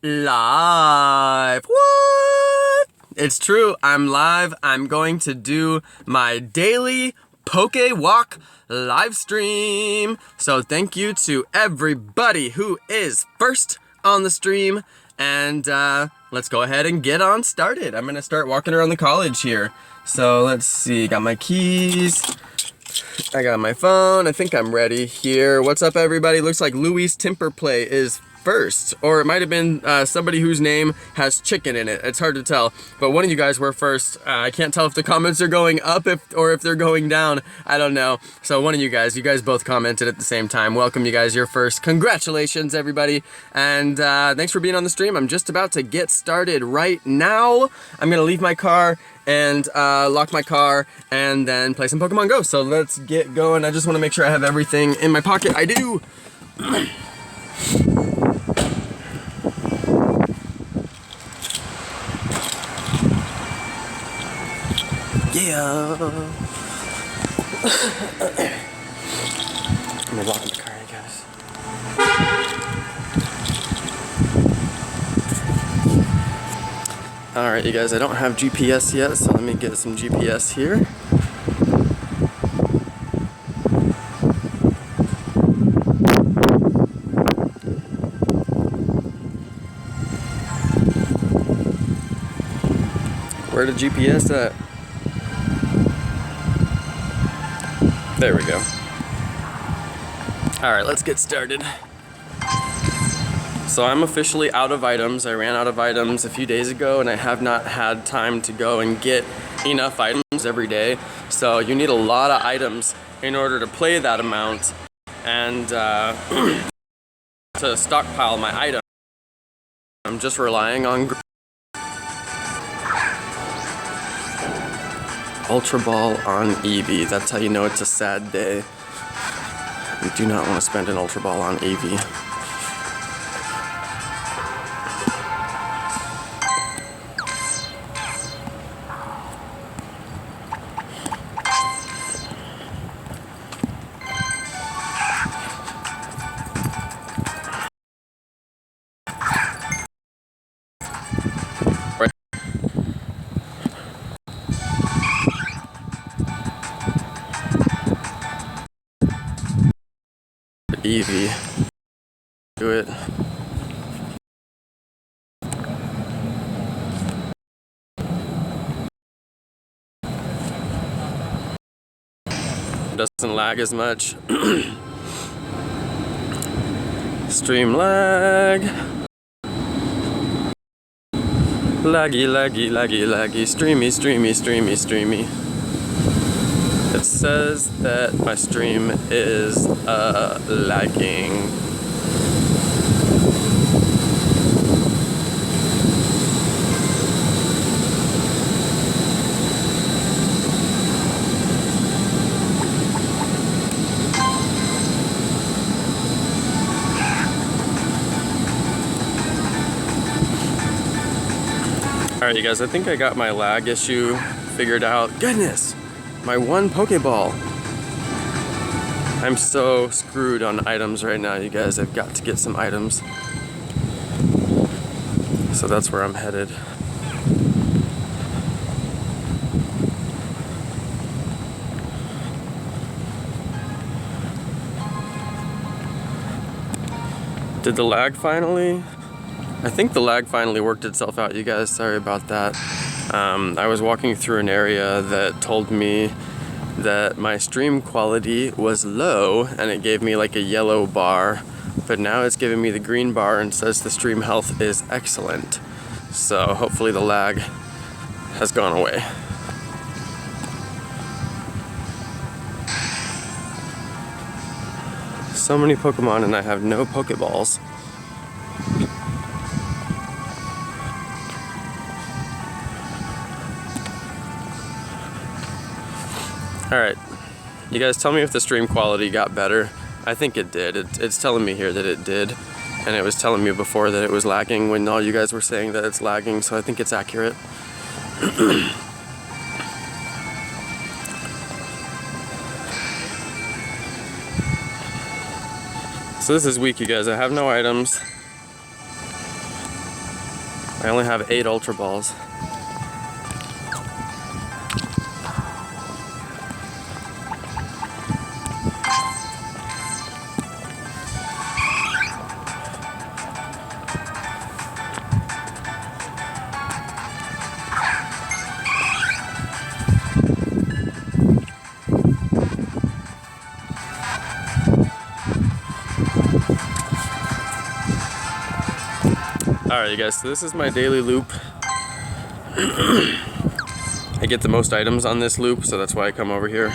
Live. What? It's true, I'm live. I'm going to do my daily Pokéwalk live stream. So thank you to everybody who is first on the stream. And let's go ahead and get on started. I'm gonna start walking around the college here. So let's see, got my keys. I got my phone. I think I'm ready here. What's up, everybody? Looks like Louis Timperplay is first, or it might have been somebody whose name has chicken in it. It's hard to tell, but one of you guys were first. I can't tell if the comments are going up or if they're going down. I don't know. So one of you guys both commented at the same time. Welcome, you guys. You're first. Congratulations, everybody. And thanks for being on the stream. I'm just about to get started right now. I'm gonna leave my car and lock my car and then play some Pokemon Go. So let's get going. I just want to make sure I have everything in my pocket. I do. Yeah. I'm gonna lock in the car, you guys. Alright, you guys, I don't have GPS yet, so let me get some GPS here. Where the GPS at? There we go. Alright, let's get started. So I'm officially out of items. I ran out of items a few days ago and I have not had time to go and get items every day. So you need a lot of items in order to play that amount and to stockpile my items. I'm just relying on Ultra Ball on Eevee. That's how you know it's a sad day. You do not want to spend an Ultra Ball on Eevee. Eevee. Do it. Doesn't lag as much. Stream lag. Laggy, laggy, laggy, laggy. Streamy, streamy, streamy, streamy. It says that my stream is lagging. Alright, you guys, I think I got my lag issue figured out. Goodness! My one Pokeball. I'm so screwed on items right now, you guys. I've got to get some items. So that's where I'm headed. Did the lag finally? I think the lag finally worked itself out, you guys. Sorry about that. I was walking through an area that told me that my stream quality was low and it gave me like a yellow bar, but now it's giving me the green bar and says the stream health is excellent. So hopefully the lag has gone away. So many Pokemon and I have no Pokeballs. Alright, you guys tell me if the stream quality got better. I think it did. It's telling me here that it did. And it was telling me before that it was lagging when all you guys were saying that it's lagging, so I think it's accurate. So this is weak, you guys. I have no items. I only have 8 Ultra Balls. Alright, you guys, so this is my daily loop. I get the most items on this loop, so that's why I come over here.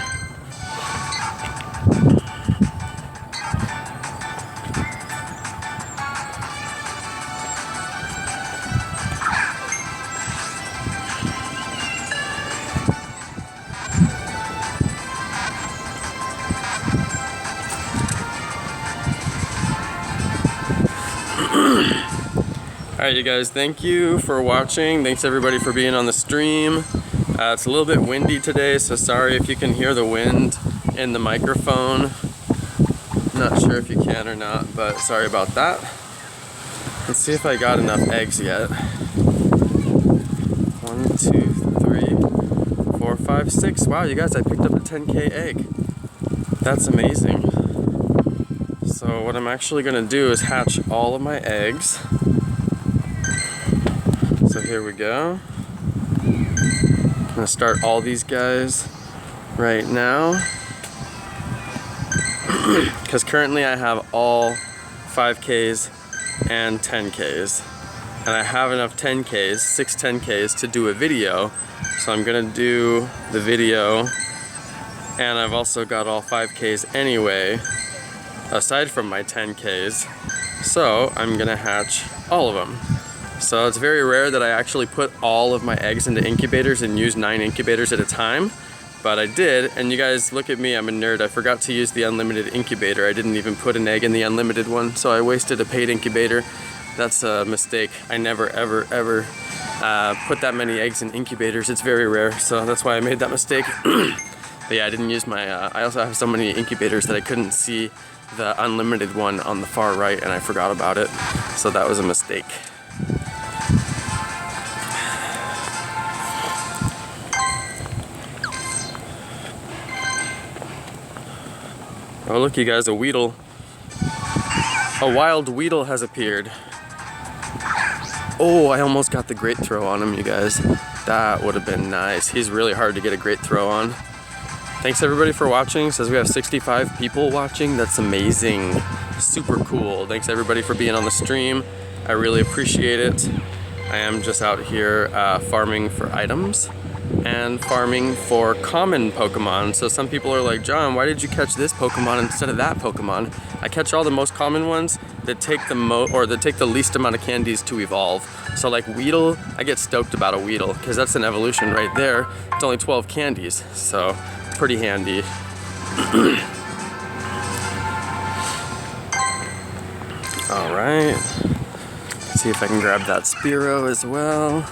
Alright, you guys, thank you for watching. Thanks everybody for being on the stream. It's a little bit windy today, so sorry if you can hear the wind in the microphone. Not sure if you can or not, but sorry about that. Let's see if I got enough eggs yet. 1, 2, 3, 4, 5, 6. Wow, you guys, I picked up a 10K egg. That's amazing. So what I'm actually gonna do is hatch all of my eggs. So here we go. I'm gonna start all these guys right now. Because currently I have all 5Ks and 10Ks. And I have enough 10Ks, 6 10Ks to do a video. So I'm gonna do the video. And I've also got all 5Ks anyway, aside from my 10Ks. So I'm gonna hatch all of them. So it's very rare that I actually put all of my eggs into incubators and use 9 incubators at a time, but I did, and you guys look at me, I'm a nerd. I forgot to use the unlimited incubator. I didn't even put an egg in the unlimited one, so I wasted a paid incubator. That's a mistake. I never ever put that many eggs in incubators. It's very rare, so that's why I made that mistake. But yeah, I didn't use my, I also have so many incubators that I couldn't see the unlimited one on the far right, and I forgot about it, so that was a mistake. Oh look, you guys, a Weedle. A wild Weedle has appeared. Oh, I almost got the great throw on him, you guys. That would have been nice. He's really hard to get a great throw on. Thanks everybody for watching. It says we have 65 people watching. That's amazing. Super cool. Thanks everybody for being on the stream. I really appreciate it. I am just out here farming for items and farming for common Pokemon. So some people are like, John, why did you catch this Pokemon instead of that Pokemon? I catch all the most common ones that take the least amount of candies to evolve. So like Weedle, I get stoked about a Weedle because that's an evolution right there. It's only 12 candies, so pretty handy. All right, let's see if I can grab that Spearow as well.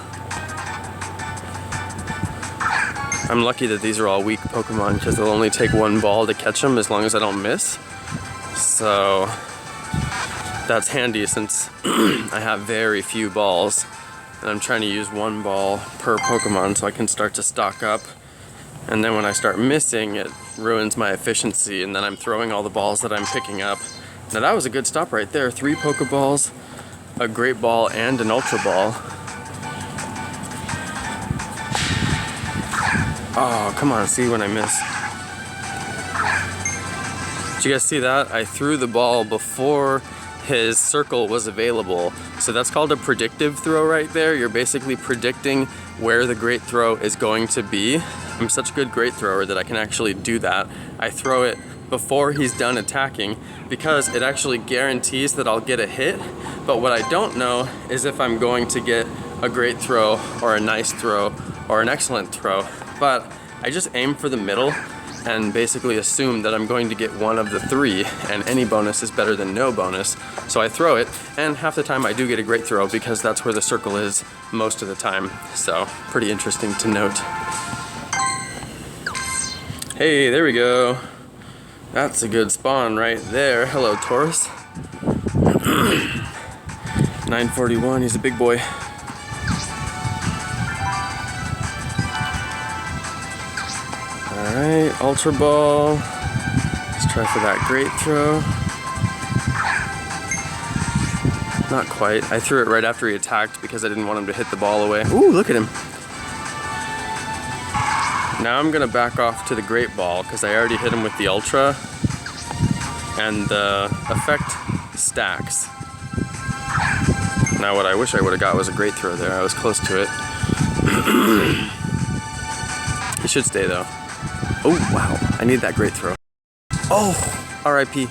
I'm lucky that these are all weak Pokemon because they'll only take 1 ball to catch them as long as I don't miss. So that's handy since I have very few balls and I'm trying to use 1 ball per Pokemon so I can start to stock up. And then when I start missing, it ruins my efficiency and then I'm throwing all the balls that I'm picking up. Now that was a good stop right there. 3 Pokeballs, a Great Ball, and an Ultra Ball. Oh, come on, see when I miss. Did you guys see that? I threw the ball before his circle was available. So that's called a predictive throw right there. You're basically predicting where the great throw is going to be. I'm such a good great thrower that I can actually do that. I throw it before he's done attacking because it actually guarantees that I'll get a hit. But what I don't know is if I'm going to get a great throw or a nice throw or an excellent throw. But I just aim for the middle and basically assume that I'm going to get one of the 3 and any bonus is better than no bonus. So I throw it and half the time I do get a great throw because that's where the circle is most of the time. So pretty interesting to note. Hey, there we go. That's a good spawn right there. Hello, Taurus. 941, he's a big boy. Alright, Ultra Ball. Let's try for that great throw. Not quite. I threw it right after he attacked because I didn't want him to hit the ball away. Ooh, look at him. Now I'm gonna back off to the great ball because I already hit him with the Ultra. And the effect stacks. Now what I wish I would have got was a great throw there. I was close to it. It should stay though. Oh wow, I need that great throw. Oh, RIP.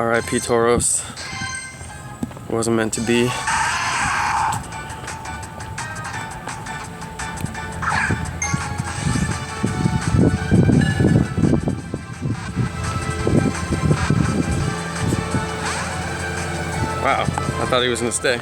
RIP Tauros. Wasn't meant to be. Wow, I thought he was gonna stay.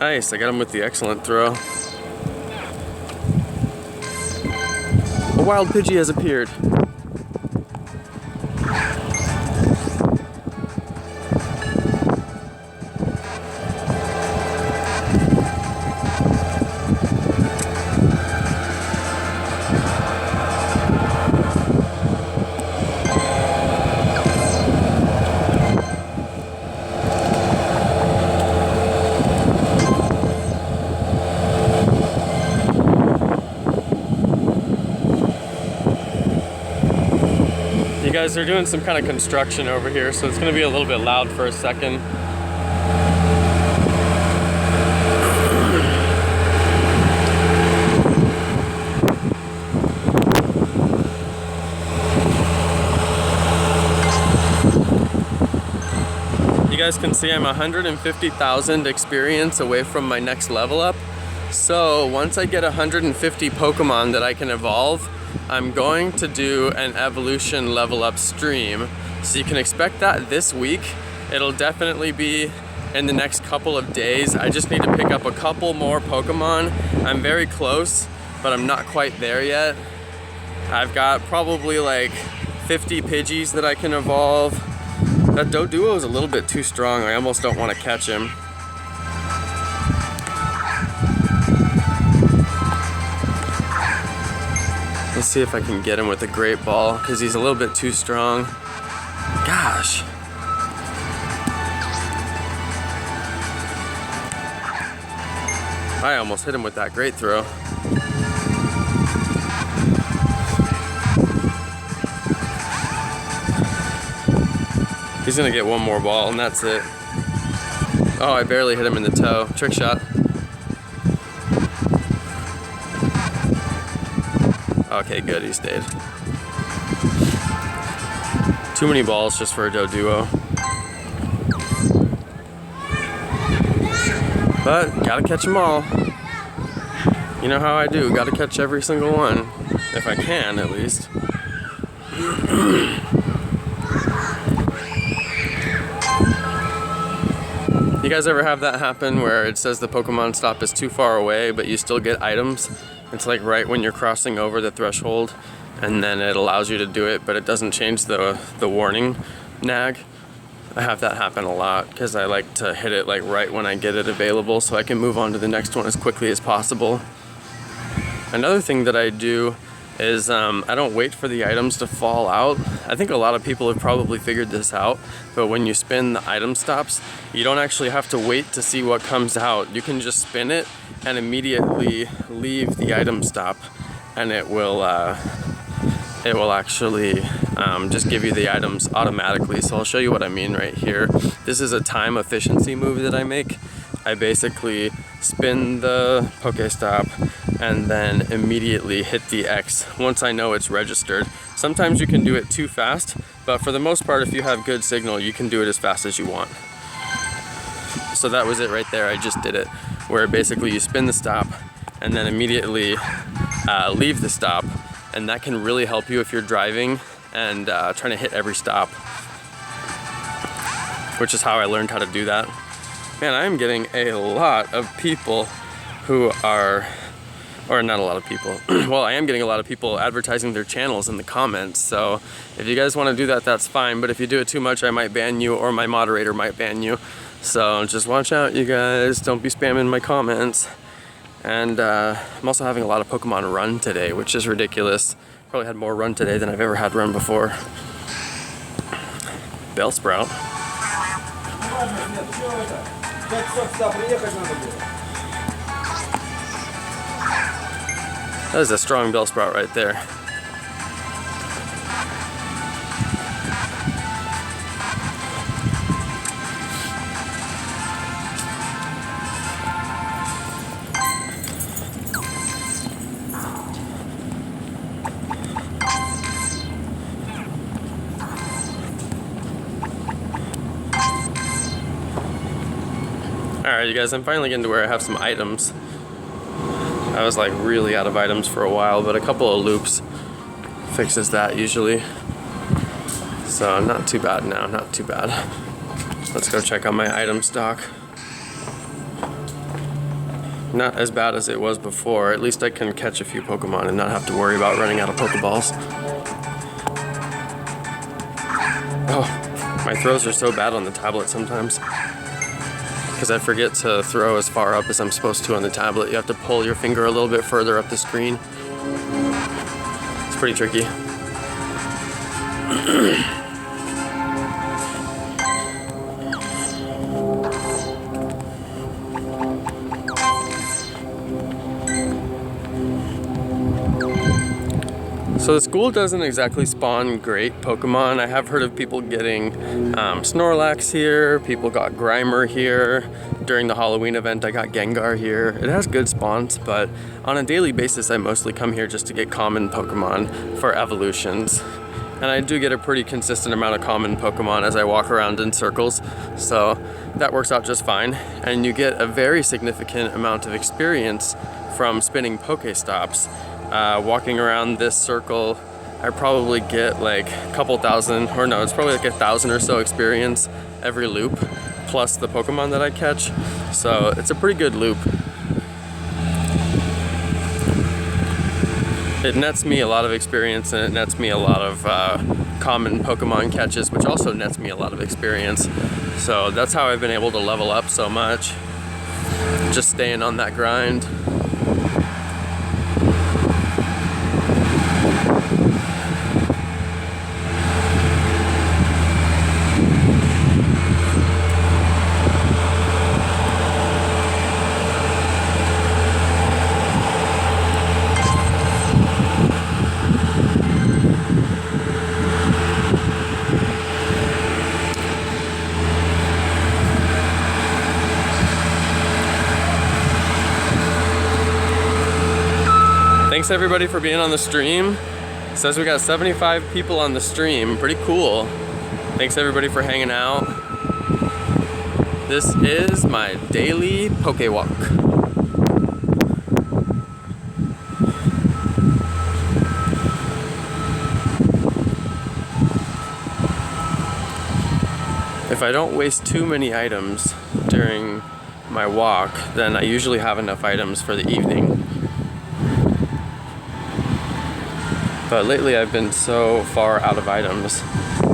Nice, I got him with the excellent throw. A wild Pidgey has appeared. You guys are doing some kind of construction over here, so it's going to be a little bit loud for a second. You guys can see I'm 150,000 experience away from my next level up. So once I get 150 Pokemon that I can evolve, I'm going to do an evolution level up stream. So you can expect that this week. It'll definitely be in the next couple of days. I just need to pick up a couple more Pokemon. I'm very close, but I'm not quite there yet. I've got probably like 50 Pidgeys that I can evolve. That Doduo is a little bit too strong. I almost don't want to catch him. Let's see if I can get him with a great ball, because he's a little bit too strong. Gosh. I almost hit him with that great throw. He's gonna get one more ball and that's it. Oh, I barely hit him in the toe. Trick shot. Okay, good, he stayed. Too many balls just for a Doduo. But, gotta catch them all. You know how I do, gotta catch every single one. If I can, at least. You guys ever have that happen where it says the Pokemon stop is too far away, but you still get items? It's like right when you're crossing over the threshold, and then it allows you to do it, but it doesn't change the warning nag. I have that happen a lot because I like to hit it like right when I get it available so I can move on to the next one as quickly as possible. Another thing that I do is I don't wait for the items to fall out. I think a lot of people have probably figured this out, but when you spin the item stops, you don't actually have to wait to see what comes out. You can just spin it and immediately leave the item stop, and it will actually just give you the items automatically. So I'll show you what I mean right here. This is a time efficiency move that I make. I basically spin the Pokestop and then immediately hit the X once I know it's registered. Sometimes you can do it too fast, but for the most part, if you have good signal, you can do it as fast as you want. So that was it right there. I just did it, where basically you spin the stop and then immediately leave the stop, and that can really help you if you're driving and trying to hit every stop. which is how I learned how to do that. Man, I am getting a lot of people who are, or not a lot of people, well, I am getting a lot of people advertising their channels in the comments, so if you guys want to do that, that's fine, but if you do it too much, I might ban you, or my moderator might ban you. So just watch out, you guys. Don't be spamming my comments. And I'm also having a lot of Pokemon run today, which is ridiculous. Probably had more run today than I've ever had run before. Bellsprout. That is a strong Bellsprout right there. Alright you guys, I'm finally getting to where I have some items. I was like really out of items for a while, but a couple of loops fixes that usually. So not too bad now, not too bad. Let's go check on my item stock. Not as bad as it was before. At least I can catch a few Pokemon and not have to worry about running out of Pokeballs. Oh, my throws are so bad on the tablet sometimes. Because I forget to throw as far up as I'm supposed to on the tablet. You have to pull your finger a little bit further up the screen. It's pretty tricky. So the school doesn't exactly spawn great Pokemon. I have heard of people getting Snorlax here, people got Grimer here. During the Halloween event I got Gengar here. It has good spawns, but on a daily basis I mostly come here just to get common Pokemon for evolutions. And I do get a pretty consistent amount of common Pokemon as I walk around in circles, so that works out just fine. And you get a very significant amount of experience from spinning Pokestops. Walking around this circle, I probably get like a couple thousand, or no, it's probably like 1,000 or so experience every loop, plus the Pokemon that I catch. So it's a pretty good loop. It nets me a lot of experience, and it nets me a lot of common Pokemon catches, which also nets me a lot of experience. So that's how I've been able to level up so much, just staying on that grind. Thanks everybody for being on the stream. It says we got 75 people on the stream. Pretty cool. Thanks everybody for hanging out. This is my daily Pokéwalk. If I don't waste too many items during my walk, then I usually have enough items for the evening. But lately I've been so far out of items,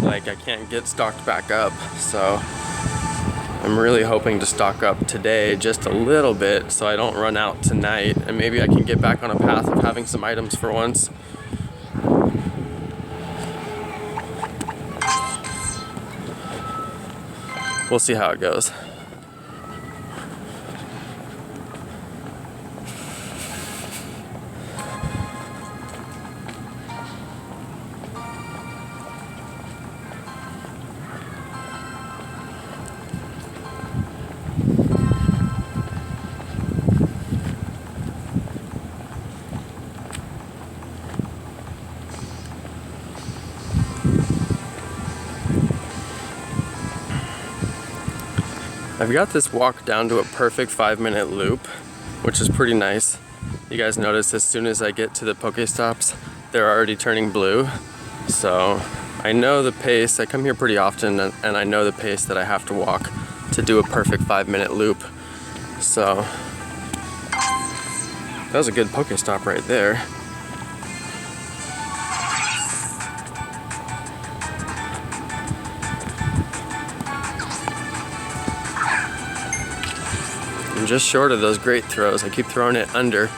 like I can't get stocked back up, so I'm really hoping to stock up today just a little bit so I don't run out tonight, and maybe I can get back on a path of having some items for once. We'll see how it goes. I've got this walk down to a perfect 5-minute loop, which is pretty nice. You guys notice as soon as I get to the Pokestops, they're already turning blue. So I know the pace. I come here pretty often, and I know the pace that I have to walk to do a perfect 5-minute loop. So that was a good Pokestop right there. I'm just short of those great throws. I keep throwing it under.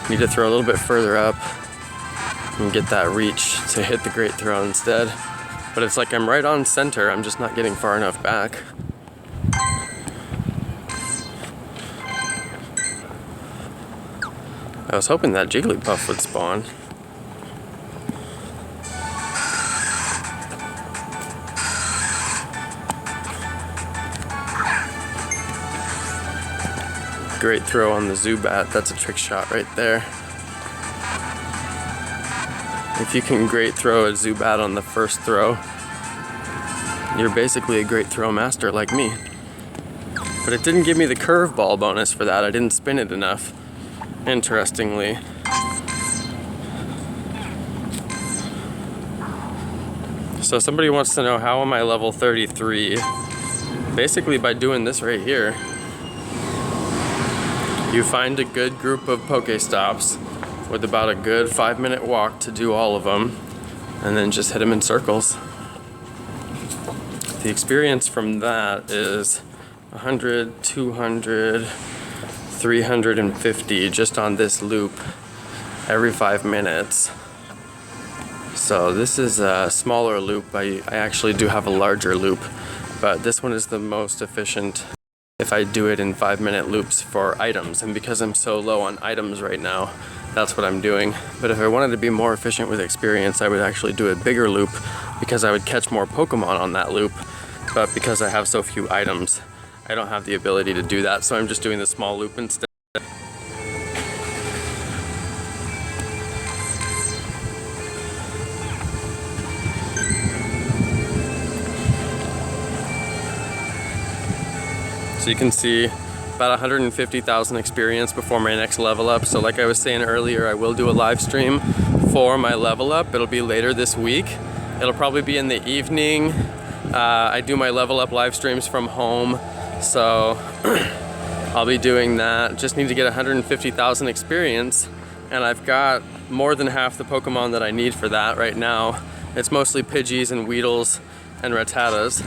Need to throw a little bit further up and get that reach to hit the great throw instead. But it's like I'm right on center. I'm just not getting far enough back. I was hoping that Jigglypuff would spawn. Great throw on the Zubat. That's a trick shot right there. If you can great throw a Zubat on the first throw, you're basically a great throw master like me. But it didn't give me the curveball bonus for that. I didn't spin it enough, interestingly. So somebody wants to know, how am I level 33? Basically by doing this right here. You find a good group of Pokestops with about a good 5-minute walk to do all of them, and then just hit them in circles. The experience from that is 100, 200, 350 just on this loop every 5 minutes. So this is a smaller loop. I actually do have a larger loop, but this one is the most efficient if I do it in 5-minute loops for items. And because I'm so low on items right now, that's what I'm doing. But if I wanted to be more efficient with experience, I would actually do a bigger loop because I would catch more Pokemon on that loop. But because I have so few items, I don't have the ability to do that. So I'm just doing the small loop instead. So you can see about 150,000 experience before my next level up. So like I was saying earlier, I will do a live stream for my level up. It'll be later this week. It'll probably be in the evening. I do my level up live streams from home. So I'll be doing that. Just need to get 150,000 experience. And I've got more than half the Pokemon that I need for that right now. It's mostly Pidgeys and Weedles and Rattatas.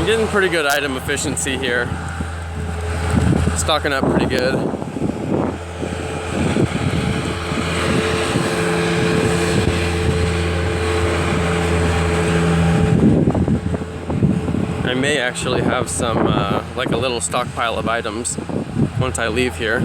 Getting pretty good item efficiency here. Stocking up pretty good. I may actually have some, like a little stockpile of items once I leave here.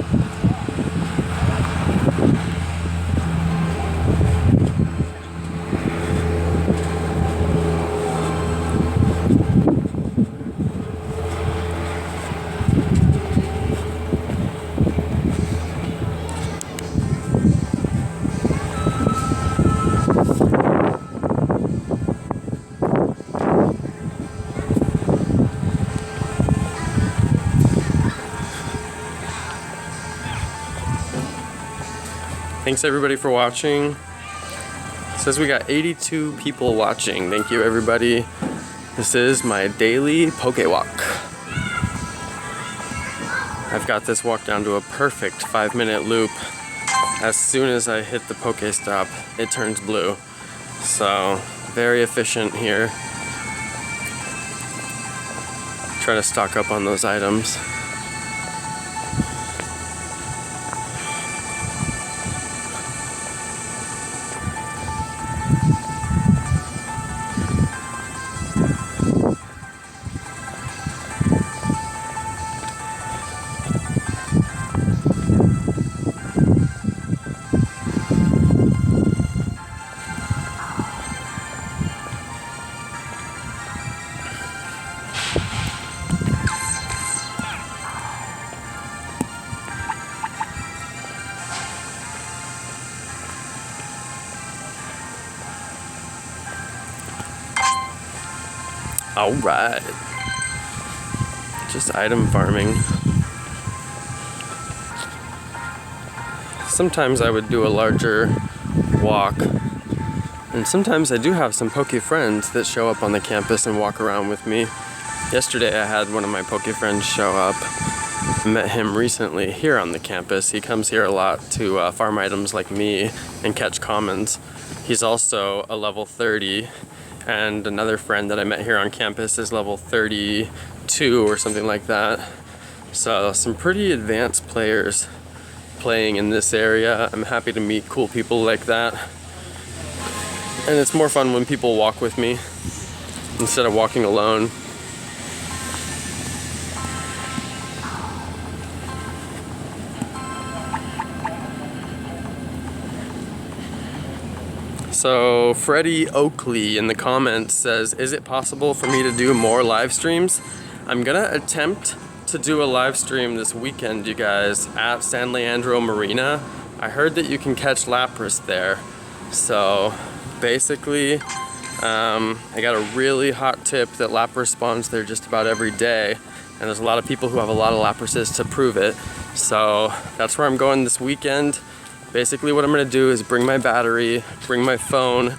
Thanks everybody for watching. It says we got 82 people watching. Thank you everybody. This is my daily Pokéwalk. I've got this walk down to a perfect 5-minute loop. As soon as I hit the Pokestop, it turns blue. So very efficient here. Try to stock up on those items. Alright. Just item farming. Sometimes I would do a larger walk, and sometimes I do have some Poke friends that show up on the campus and walk around with me. Yesterday I had one of my Poke friends show up. I met him recently here on the campus. He comes here a lot to farm items like me and catch commons. He's also a level 30, and another friend that I met here on campus is level 32 or something like that. So some pretty advanced players playing in this area. I'm happy to meet cool people like that. And it's more fun when people walk with me instead of walking alone. So Freddie Oakley in the comments says, is it possible for me to do more live streams? I'm gonna attempt to do a live stream this weekend, you guys, at San Leandro Marina. I heard that you can catch Lapras there. So basically, I got a really hot tip that Lapras spawns there just about every day. And there's a lot of people who have a lot of Laprases to prove it. So that's where I'm going this weekend. Basically what I'm gonna do is bring my battery, bring my phone,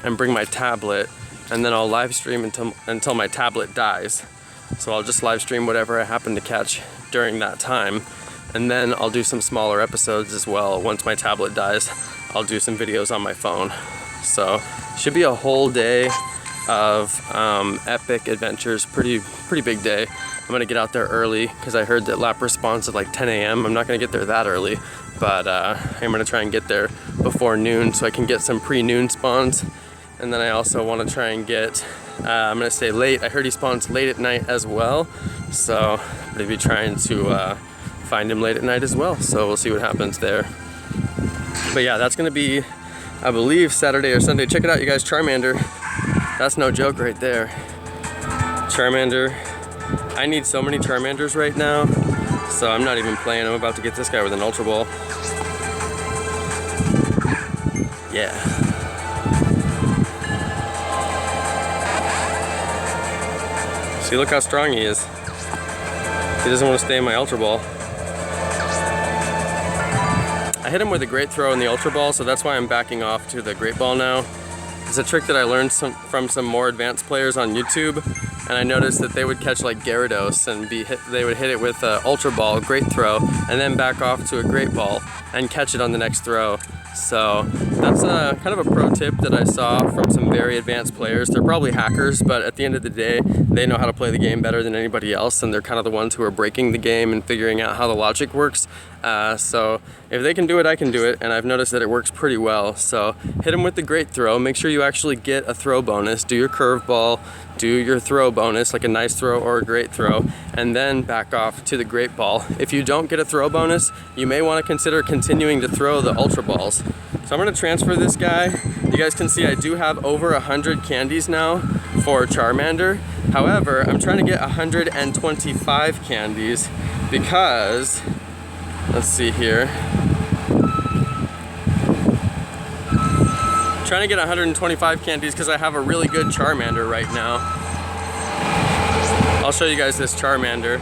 and bring my tablet, and then I'll live stream until my tablet dies. So I'll just live stream whatever I happen to catch during that time, and then I'll do some smaller episodes as well. Once my tablet dies, I'll do some videos on my phone. So should be a whole day of epic adventures. Pretty big day. I'm gonna get out there early because I heard that Lapras spawns at like 10 a.m. I'm not gonna get there that early, but I'm gonna try and get there before noon so I can get some pre-noon spawns. And then I also want to try and get, I'm gonna stay late. I heard he spawns late at night as well, so I'm gonna be trying to find him late at night as well. So we'll see what happens there. But yeah, that's gonna be, I believe, Saturday or Sunday. Check it out, you guys. Charmander. That's no joke right there. Charmander. I need so many Charmanders right now, so I'm not even playing. I'm about to get this guy with an Ultra Ball. Yeah. See, look how strong he is. He doesn't want to stay in my Ultra Ball. I hit him with a Great Throw in the Ultra Ball, so that's why I'm backing off to the Great Ball now. It's a trick that I learned from some more advanced players on YouTube, and I noticed that they would catch like Gyarados and they would hit it with an Ultra Ball, Great Throw, and then back off to a Great Ball and catch it on the next throw. So that's kind of a pro tip that I saw from some very advanced players. They're probably hackers, but at the end of the day, they know how to play the game better than anybody else, and they're kind of the ones who are breaking the game and figuring out how the logic works. So if they can do it, I can do it, and I've noticed that it works pretty well. So hit them with the Great Throw. Make sure you actually get a throw bonus. Do your curveball, do your throw bonus, like a nice throw or a great throw, and then back off to the Great Ball. If you don't get a throw bonus, you may want to consider continuing to throw the Ultra Balls. So I'm going to transfer this guy. You guys can see I do have over 100 candies now for Charmander. However, I'm trying to get 125 candies because, let's see here. Trying to get 125 candies because I have a really good Charmander right now. I'll show you guys this Charmander.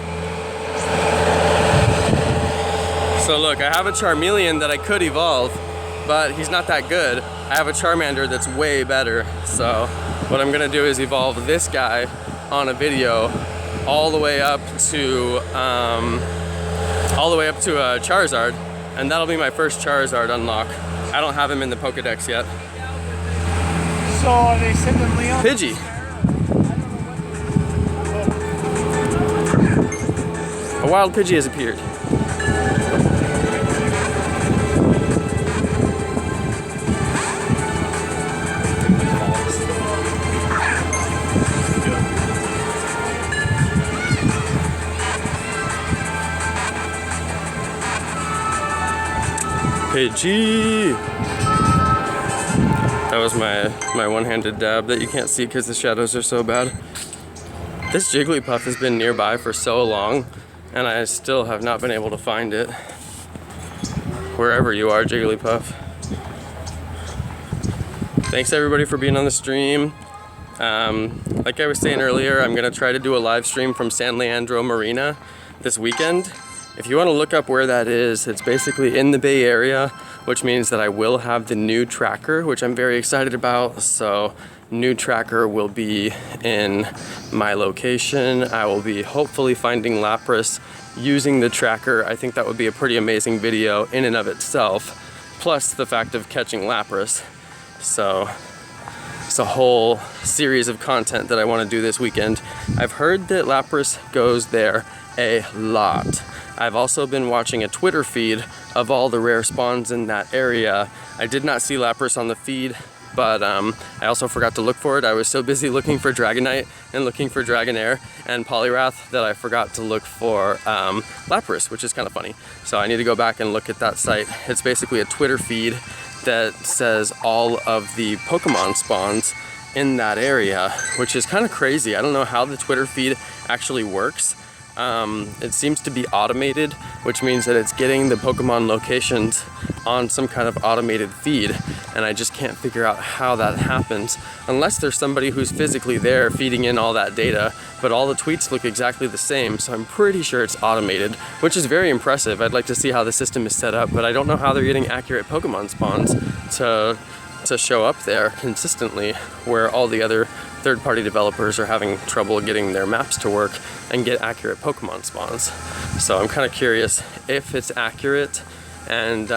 So look, I have a Charmeleon that I could evolve, but he's not that good. I have a Charmander that's way better. So what I'm gonna do is evolve this guy on a video all the way up to a Charizard, and that'll be my first Charizard unlock. I don't have him in the Pokedex yet. So are they sending Leon? Pidgey. A wild Pidgey has appeared. Pidgey! That was my one-handed dab that you can't see because the shadows are so bad. This Jigglypuff has been nearby for so long, and I still have not been able to find it. Wherever you are, Jigglypuff. Thanks everybody for being on the stream. Like I was saying earlier, I'm gonna try to do a live stream from San Leandro Marina this weekend. If you want to look up where that is, it's basically in the Bay Area, which means that I will have the new tracker, which I'm very excited about. So new tracker will be in my location. I will be hopefully finding Lapras using the tracker. I think that would be a pretty amazing video in and of itself, plus the fact of catching Lapras. So it's a whole series of content that I want to do this weekend. I've heard that Lapras goes there a lot. I've also been watching a Twitter feed of all the rare spawns in that area. I did not see Lapras on the feed, but I also forgot to look for it. I was so busy looking for Dragonite and looking for Dragonair and Poliwrath that I forgot to look for Lapras, which is kind of funny. So I need to go back and look at that site. It's basically a Twitter feed that says all of the Pokemon spawns in that area, which is kind of crazy. I don't know how the Twitter feed actually works. It seems to be automated, which means that it's getting the Pokemon locations on some kind of automated feed, and I just can't figure out how that happens unless there's somebody who's physically there feeding in all that data, but all the tweets look exactly the same, so I'm pretty sure it's automated, which is very impressive. I'd like to see how the system is set up, but I don't know how they're getting accurate Pokemon spawns to show up there consistently, where all the other third-party developers are having trouble getting their maps to work and get accurate Pokemon spawns. So I'm kind of curious if it's accurate, and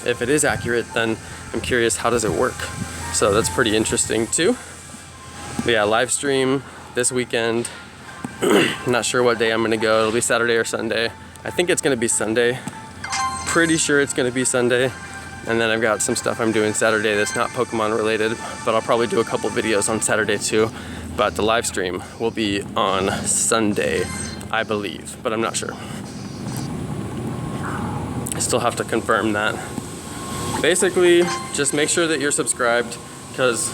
if it is accurate, then I'm curious how does it work. So that's pretty interesting too. But yeah, live stream this weekend. I'm not sure what day I'm gonna go. It'll be Saturday or Sunday. I think it's gonna be Sunday. Pretty sure it's gonna be Sunday. And then I've got some stuff I'm doing Saturday that's not Pokemon related, but I'll probably do a couple videos on Saturday too. But the live stream will be on Sunday, I believe, but I'm not sure. I still have to confirm that. Basically, just make sure that you're subscribed, because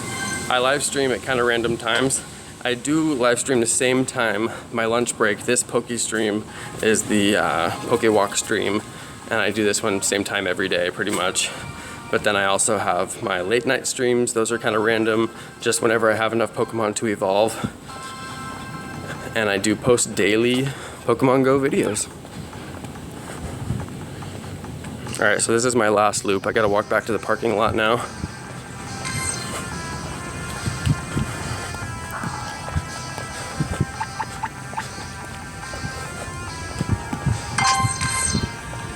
I live stream at kind of random times. I do live stream the same time my lunch break. This Poke stream is the Pokéwalk stream. And I do this one same time every day, pretty much. But then I also have my late night streams. Those are kind of random, just whenever I have enough Pokemon to evolve. And I do post daily Pokemon GO videos. All right, so this is my last loop. I gotta walk back to the parking lot now.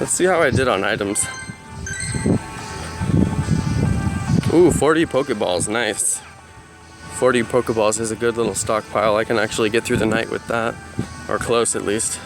Let's see how I did on items. Ooh, 40 Pokeballs, nice. 40 Pokeballs is a good little stockpile. I can actually get through the night with that, or close at least.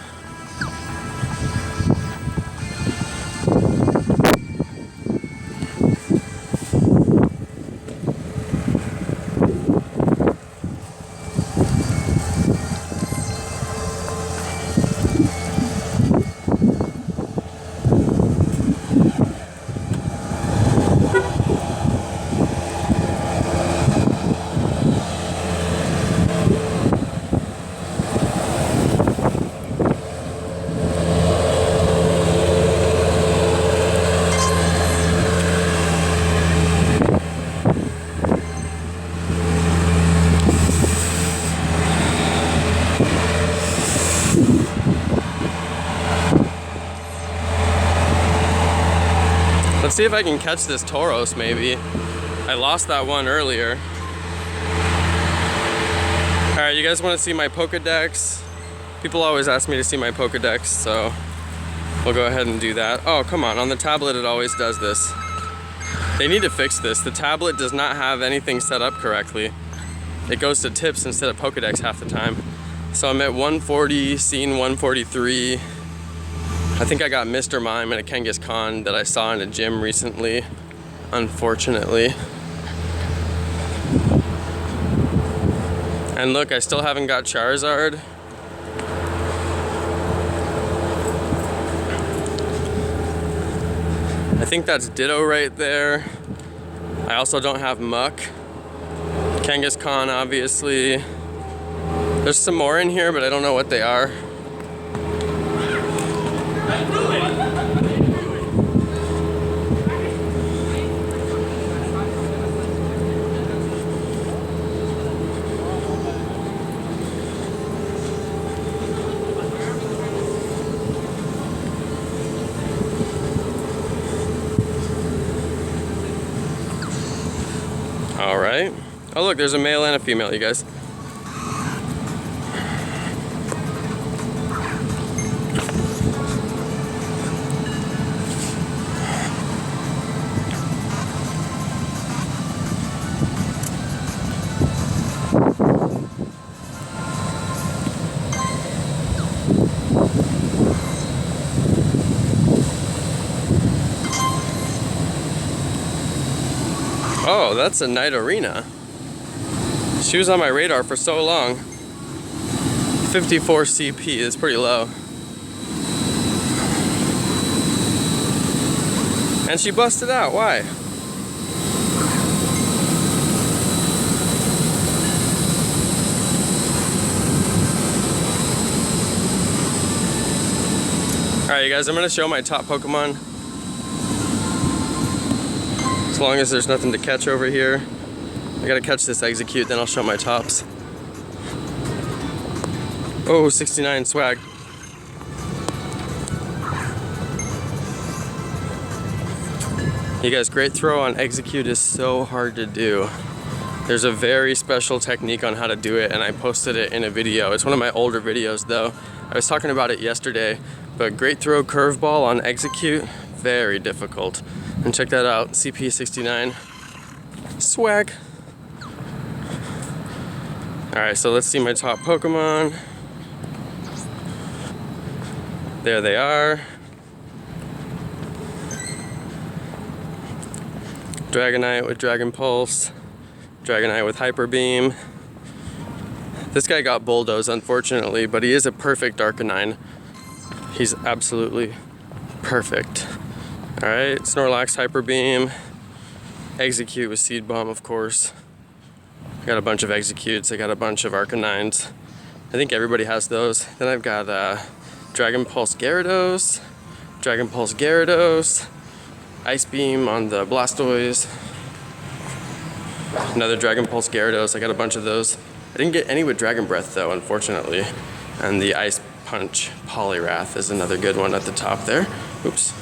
Let's see if I can catch this Tauros maybe. I lost that one earlier. Alright, you guys want to see my Pokedex? People always ask me to see my Pokedex, so we'll go ahead and do that. Oh, come on the tablet it always does this. They need to fix this. The tablet does not have anything set up correctly. It goes to tips instead of Pokedex half the time. So I'm at 140, scene 143. I think I got Mr. Mime and a Kangaskhan that I saw in a gym recently, unfortunately. And look, I still haven't got Charizard. I think that's Ditto right there. I also don't have Muck. Kangaskhan, obviously. There's some more in here, but I don't know what they are. All right. Oh look, there's a male and a female, you guys. Oh, that's a night arena. She was on my radar for so long. 54 CP is pretty low. And she busted out, why? Alright you guys, I'm gonna show my top Pokemon. As long as there's nothing to catch over here. I gotta catch this Execute, then I'll show my tops. Oh, 69 swag. You guys, great throw on Execute is so hard to do. There's a very special technique on how to do it, and I posted it in a video. It's one of my older videos though. I was talking about it yesterday, but great throw curveball on Execute, very difficult. And check that out, CP 69. Swag. Alright, so let's see my top Pokemon. There they are. Dragonite with Dragon Pulse. Dragonite with Hyper Beam. This guy got bulldozed, unfortunately, but he is a perfect Arcanine. He's absolutely perfect. Alright, Snorlax, Hyper Beam. Execute with Seed Bomb, of course. I got a bunch of Executes, I got a bunch of Arcanines. I think everybody has those. Then I've got Dragon Pulse Gyarados, Dragon Pulse Gyarados, Ice Beam on the Blastoise, another Dragon Pulse Gyarados, I got a bunch of those. I didn't get any with Dragon Breath though, unfortunately. And the Ice Punch Poliwrath is another good one at the top there. Oops.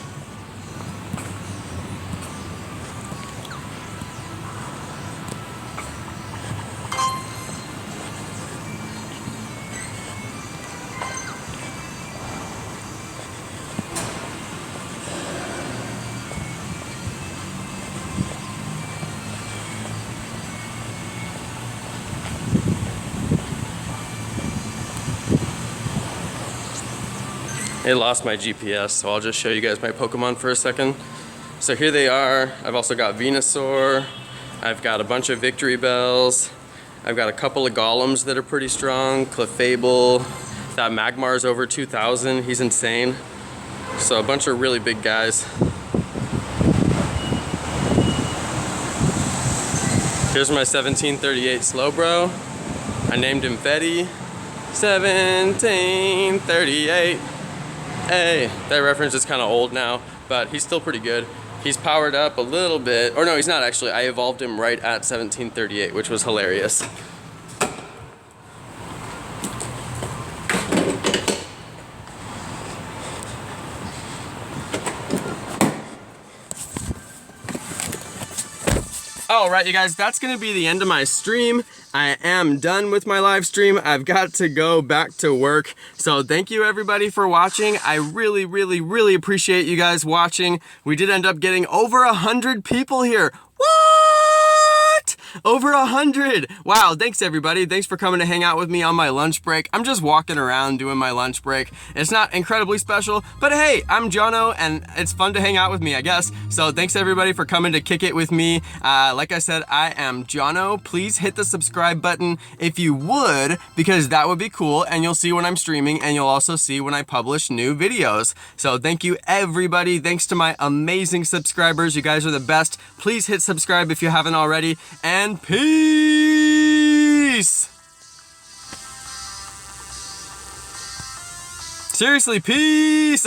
It lost my GPS, so I'll just show you guys my Pokemon for a second. So here they are. I've also got Venusaur. I've got a bunch of Victory Bells. I've got a couple of Golems that are pretty strong. Clefable. That Magmar's over 2,000. He's insane. So a bunch of really big guys. Here's my 1738 Slowbro. I named him Fetty. 1738. Hey, that reference is kind of old now, but he's still pretty good. He's powered up a little bit, or no, he's not actually. I evolved him right at 1738, which was hilarious. All right, you guys, that's gonna be the end of my stream. I am done with my live stream. I've got to go back to work. So thank you everybody for watching. I really, really, really appreciate you guys watching. We did end up getting over 100 people here. What? Over 100. Wow, thanks everybody. Thanks for coming to hang out with me on my lunch break. I'm just walking around doing my lunch break. It's not incredibly special, but hey, I'm Jonno and it's fun to hang out with me, I guess. So thanks everybody for coming to kick it with me. Like I said, I am Jonno. Please hit the subscribe button if you would, because that would be cool and you'll see when I'm streaming and you'll also see when I publish new videos. So thank you everybody. Thanks to my amazing subscribers. You guys are the best. Please hit subscribe if you haven't already, and peace! Seriously, peace!